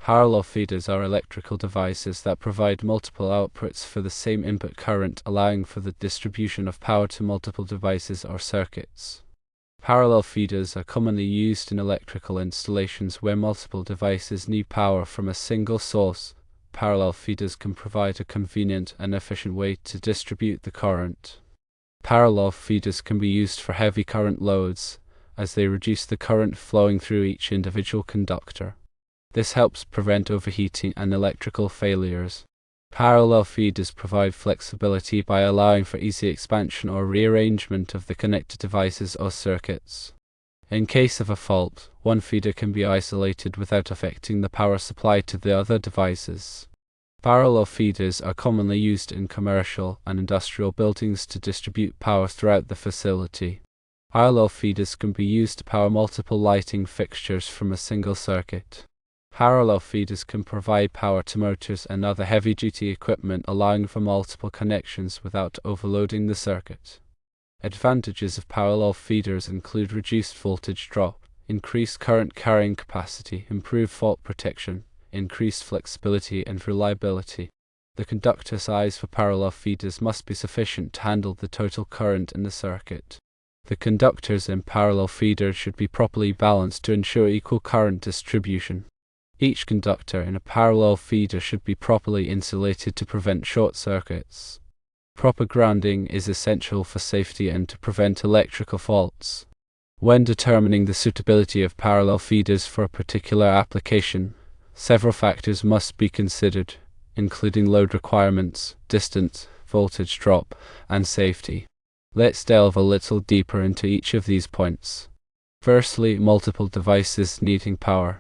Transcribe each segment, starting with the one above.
Parallel feeders are electrical devices that provide multiple outputs for the same input current, allowing for the distribution of power to multiple devices or circuits. Parallel feeders are commonly used in electrical installations where multiple devices need power from a single source. Parallel feeders can provide a convenient and efficient way to distribute the current. Parallel feeders can be used for heavy current loads, as they reduce the current flowing through each individual conductor. This helps prevent overheating and electrical failures. Parallel feeders provide flexibility by allowing for easy expansion or rearrangement of the connected devices or circuits. In case of a fault, one feeder can be isolated without affecting the power supply to the other devices. Parallel feeders are commonly used in commercial and industrial buildings to distribute power throughout the facility. Parallel feeders can be used to power multiple lighting fixtures from a single circuit. Parallel feeders can provide power to motors and other heavy-duty equipment, allowing for multiple connections without overloading the circuit. Advantages of parallel feeders include reduced voltage drop, increased current carrying capacity, improved fault protection, increased flexibility and reliability. The conductor size for parallel feeders must be sufficient to handle the total current in the circuit. The conductors in parallel feeders should be properly balanced to ensure equal current distribution. Each conductor in a parallel feeder should be properly insulated to prevent short circuits. Proper grounding is essential for safety and to prevent electrical faults. When determining the suitability of parallel feeders for a particular application, several factors must be considered, including load requirements, distance, voltage drop, and safety. Let's delve a little deeper into each of these points. Firstly, multiple devices needing power.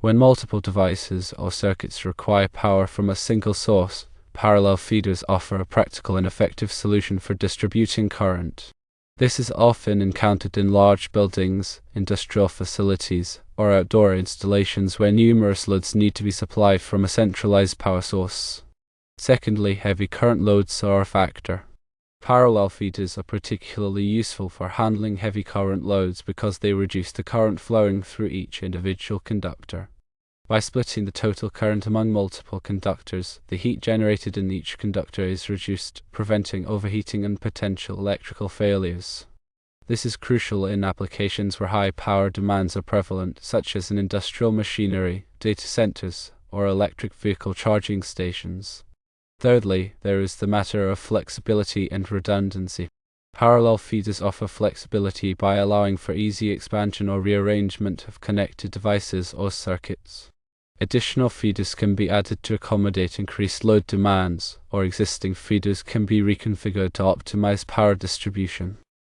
When multiple devices or circuits require power from a single source, parallel feeders offer a practical and effective solution for distributing current. This is often encountered in large buildings, industrial facilities, or outdoor installations where numerous loads need to be supplied from a centralized power source. Secondly, heavy current loads are a factor. Parallel feeders are particularly useful for handling heavy current loads because they reduce the current flowing through each individual conductor. By splitting the total current among multiple conductors, the heat generated in each conductor is reduced, preventing overheating and potential electrical failures. This is crucial in applications where high power demands are prevalent, such as in industrial machinery, data centers, or electric vehicle charging stations. Thirdly, there is the matter of flexibility and redundancy. Parallel feeders offer flexibility by allowing for easy expansion or rearrangement of connected devices or circuits. Additional feeders can be added to accommodate increased load demands, or existing feeders can be reconfigured to optimize power distribution.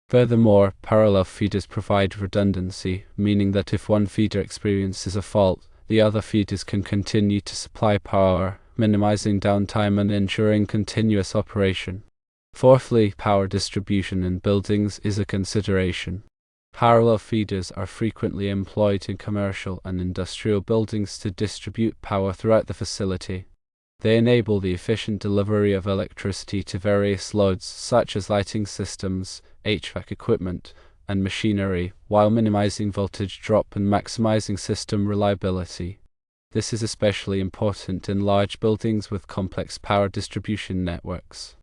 Furthermore, parallel feeders provide redundancy, meaning that if one feeder experiences a fault, the other feeders can continue to supply power, minimizing downtime and ensuring continuous operation. Fourthly, power distribution in buildings is a consideration. Parallel feeders are frequently employed in commercial and industrial buildings to distribute power throughout the facility. They enable the efficient delivery of electricity to various loads such as lighting systems, HVAC equipment, and machinery, while minimizing voltage drop and maximizing system reliability. This is especially important in large buildings with complex power distribution networks.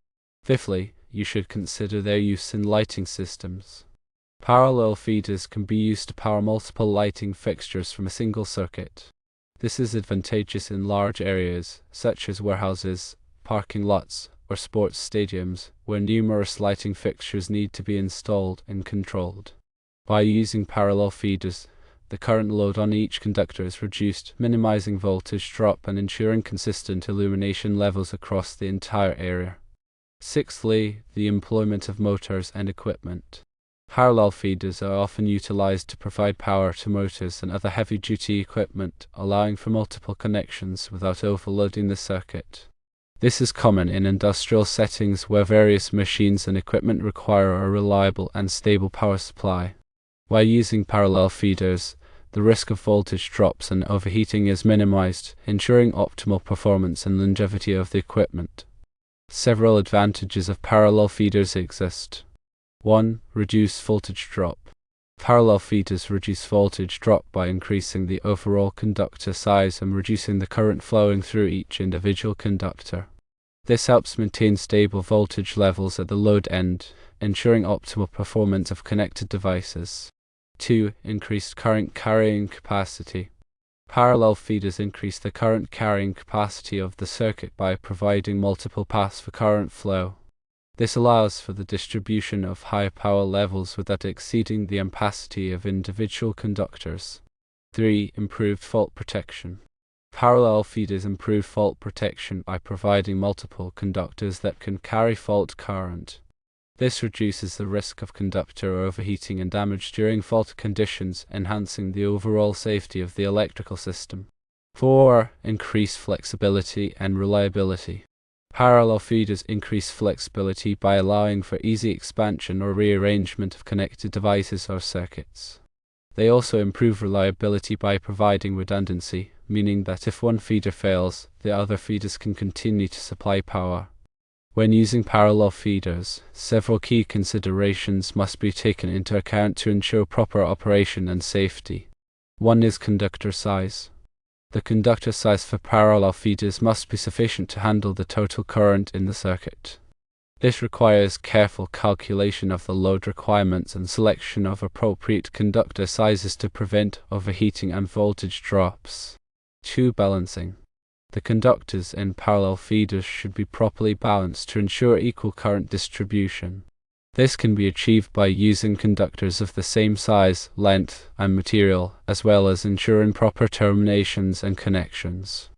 Fifthly, you should consider their use in lighting systems. Parallel feeders can be used to power multiple lighting fixtures from a single circuit. This is advantageous in large areas, such as warehouses, parking lots, or sports stadiums, where numerous lighting fixtures need to be installed and controlled. By using parallel feeders, the current load on each conductor is reduced, minimizing voltage drop and ensuring consistent illumination levels across the entire area. Sixthly, the employment of motors and equipment. Parallel feeders are often utilized to provide power to motors and other heavy-duty equipment, allowing for multiple connections without overloading the circuit. This is common in industrial settings where various machines and equipment require a reliable and stable power supply. While using parallel feeders, the risk of voltage drops and overheating is minimized, ensuring optimal performance and longevity of the equipment. Several advantages of parallel feeders exist. 1. Reduce voltage drop. Parallel feeders reduce voltage drop by increasing the overall conductor size and reducing the current flowing through each individual conductor. This helps maintain stable voltage levels at the load end, ensuring optimal performance of connected devices. 2. Increased current carrying capacity. Parallel feeders increase the current carrying capacity of the circuit by providing multiple paths for current flow. This allows for the distribution of high power levels without exceeding the ampacity of individual conductors. 3. Improved fault protection. Parallel feeders improve fault protection by providing multiple conductors that can carry fault current. This reduces the risk of conductor overheating and damage during fault conditions, enhancing the overall safety of the electrical system. 4. Increased flexibility and reliability. Parallel feeders increase flexibility by allowing for easy expansion or rearrangement of connected devices or circuits. They also improve reliability by providing redundancy, meaning that if one feeder fails, the other feeders can continue to supply power. When using parallel feeders, several key considerations must be taken into account to ensure proper operation and safety. 1 is conductor size. The conductor size for parallel feeders must be sufficient to handle the total current in the circuit. This requires careful calculation of the load requirements and selection of appropriate conductor sizes to prevent overheating and voltage drops. 2. Balancing. The conductors in parallel feeders should be properly balanced to ensure equal current distribution. This can be achieved by using conductors of the same size, length, and material, as well as ensuring proper terminations and connections.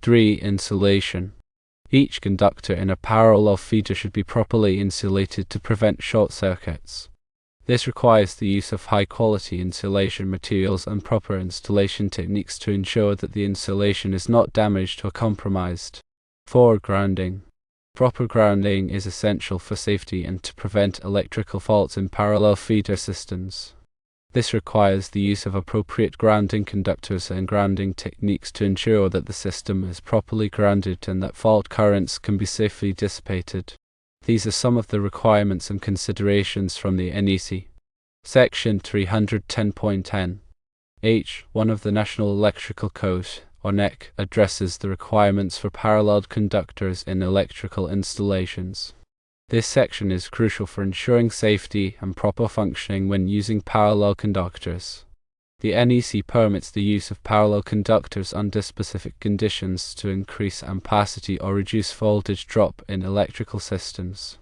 3. Insulation. Each conductor in a parallel feeder should be properly insulated to prevent short circuits. This requires the use of high-quality insulation materials and proper installation techniques to ensure that the insulation is not damaged or compromised. 4. Grounding. Proper grounding is essential for safety and to prevent electrical faults in parallel feeder systems. This requires the use of appropriate grounding conductors and grounding techniques to ensure that the system is properly grounded and that fault currents can be safely dissipated. These are some of the requirements and considerations from the NEC. Section 310.10 H1 of the National Electrical Code, or NEC, addresses the requirements for parallel conductors in electrical installations. This section is crucial for ensuring safety and proper functioning when using parallel conductors. The NEC permits the use of parallel conductors under specific conditions to increase ampacity or reduce voltage drop in electrical systems.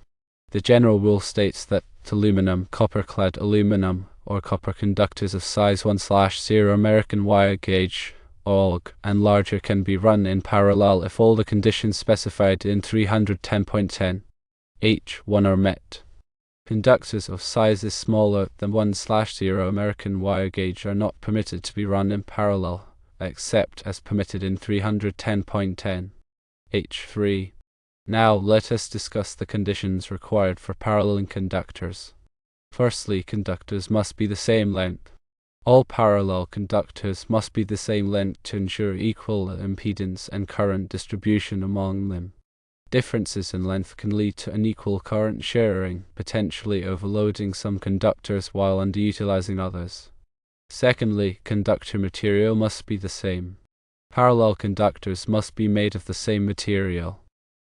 The general rule states that aluminum, copper-clad aluminum, or copper conductors of size 1/0 American wire gauge, AUG, and larger can be run in parallel if all the conditions specified in 310.10 H1 are met. Conductors of sizes smaller than 1/0 American wire gauge are not permitted to be run in parallel, except as permitted in 310.10 H3. Now let us discuss the conditions required for paralleling conductors. Firstly, conductors must be the same length. All parallel conductors must be the same length to ensure equal impedance and current distribution among them. Differences in length can lead to unequal current sharing, potentially overloading some conductors while underutilizing others. Secondly, conductor material must be the same. Parallel conductors must be made of the same material.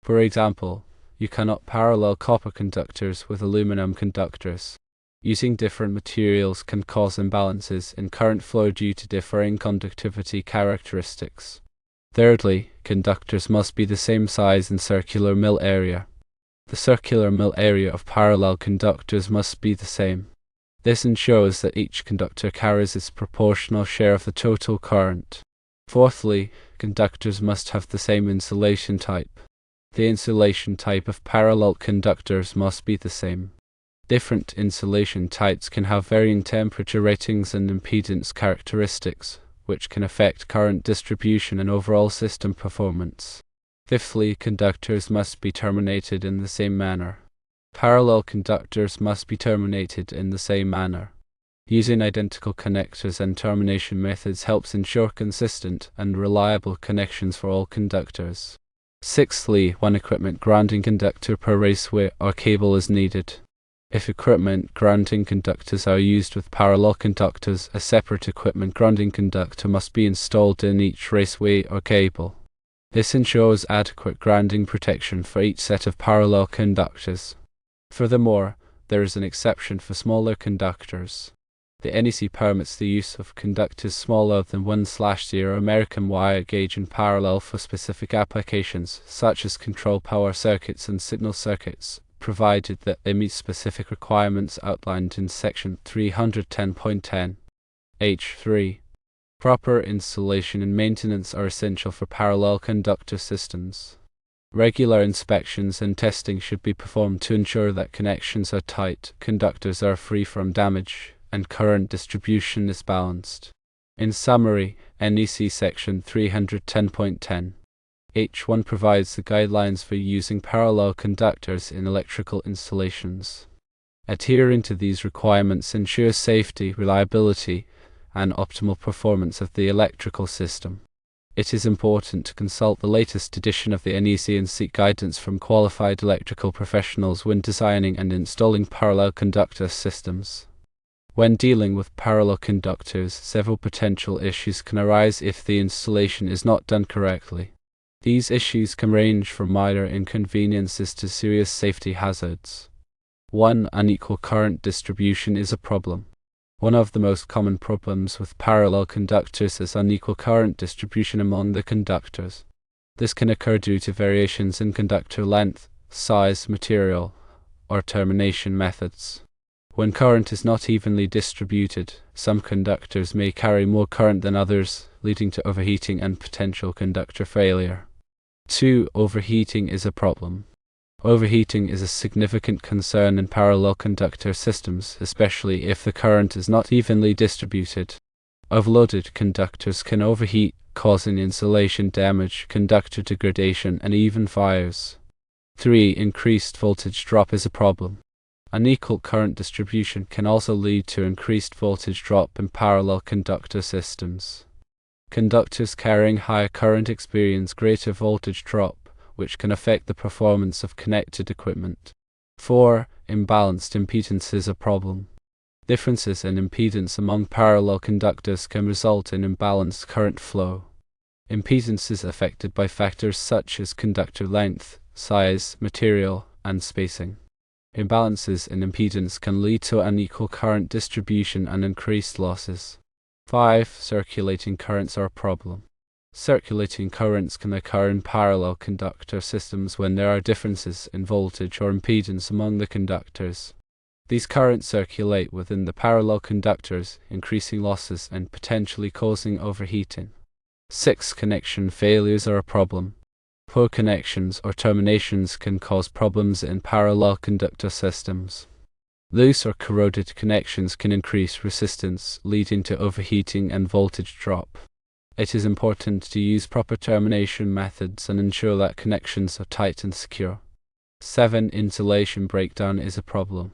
For example, you cannot parallel copper conductors with aluminum conductors. Using different materials can cause imbalances in current flow due to differing conductivity characteristics. Thirdly, conductors must be the same size and circular mill area. The circular mill area of parallel conductors must be the same. This ensures that each conductor carries its proportional share of the total current. Fourthly, conductors must have the same insulation type. The insulation type of parallel conductors must be the same. Different insulation types can have varying temperature ratings and impedance characteristics, which can affect current distribution and overall system performance. Fifthly, conductors must be terminated in the same manner. Parallel conductors must be terminated in the same manner. Using identical connectors and termination methods helps ensure consistent and reliable connections for all conductors. Sixthly, one equipment grounding conductor per raceway or cable is needed. If equipment grounding conductors are used with parallel conductors, a separate equipment grounding conductor must be installed in each raceway or cable. This ensures adequate grounding protection for each set of parallel conductors. Furthermore, there is an exception for smaller conductors. The NEC permits the use of conductors smaller than 1/0 American wire gauge in parallel for specific applications, such as control power circuits and signal circuits, provided that they meet specific requirements outlined in Section 310.10 H3. Proper installation and maintenance are essential for parallel conductor systems. Regular inspections and testing should be performed to ensure that connections are tight, conductors are free from damage, and current distribution is balanced. In summary, NEC Section 310.10 H1 provides the guidelines for using parallel conductors in electrical installations. Adhering to these requirements ensures safety, reliability, and optimal performance of the electrical system. It is important to consult the latest edition of the NEC and seek guidance from qualified electrical professionals when designing and installing parallel conductor systems. When dealing with parallel conductors, several potential issues can arise if the installation is not done correctly. These issues can range from minor inconveniences to serious safety hazards. 1. Unequal current distribution is a problem. One of the most common problems with parallel conductors is unequal current distribution among the conductors. This can occur due to variations in conductor length, size, material, or termination methods. When current is not evenly distributed, some conductors may carry more current than others, leading to overheating and potential conductor failure. 2. Overheating is a problem. Overheating is a significant concern in parallel conductor systems, especially if the current is not evenly distributed. Overloaded conductors can overheat, causing insulation damage, conductor degradation, and even fires. 3. Increased voltage drop is a problem. Unequal current distribution can also lead to increased voltage drop in parallel conductor systems. Conductors carrying higher current experience greater voltage drop, which can affect the performance of connected equipment. 4. Imbalanced impedance is a problem. Differences in impedance among parallel conductors can result in imbalanced current flow. Impedance is affected by factors such as conductor length, size, material, and spacing. Imbalances in impedance can lead to unequal current distribution and increased losses. 5. Circulating currents are a problem. Circulating currents can occur in parallel conductor systems when there are differences in voltage or impedance among the conductors. These currents circulate within the parallel conductors, increasing losses and potentially causing overheating. 6. Connection failures are a problem. Poor connections or terminations can cause problems in parallel conductor systems. Loose or corroded connections can increase resistance, leading to overheating and voltage drop. It is important to use proper termination methods and ensure that connections are tight and secure. 7. Insulation breakdown is a problem.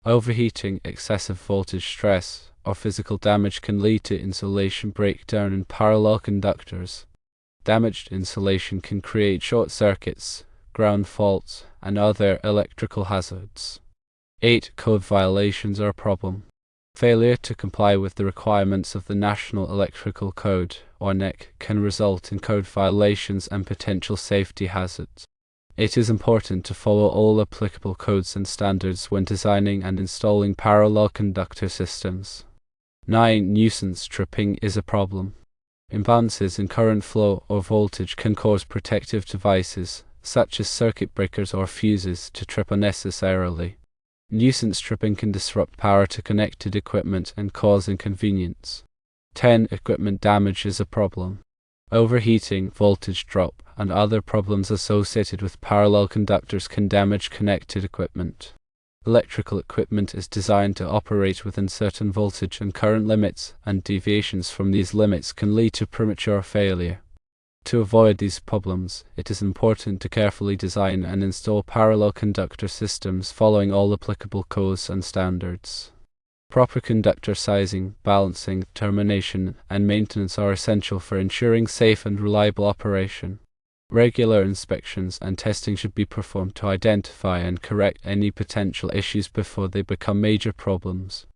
Overheating, excessive voltage stress, or physical damage can lead to insulation breakdown in parallel conductors. Damaged insulation can create short circuits, ground faults, and other electrical hazards. 8. Code violations are a problem. Failure to comply with the requirements of the National Electrical Code, or NEC, can result in code violations and potential safety hazards. It is important to follow all applicable codes and standards when designing and installing parallel conductor systems. 9. Nuisance tripping is a problem. Imbalances in current flow or voltage can cause protective devices, such as circuit breakers or fuses, to trip unnecessarily. Nuisance tripping can disrupt power to connected equipment and cause inconvenience. 10. Equipment damage is a problem. Overheating, voltage drop, and other problems associated with parallel conductors can damage connected equipment. Electrical equipment is designed to operate within certain voltage and current limits, and deviations from these limits can lead to premature failure. To avoid these problems, it is important to carefully design and install parallel conductor systems following all applicable codes and standards. Proper conductor sizing, balancing, termination, and maintenance are essential for ensuring safe and reliable operation. Regular inspections and testing should be performed to identify and correct any potential issues before they become major problems.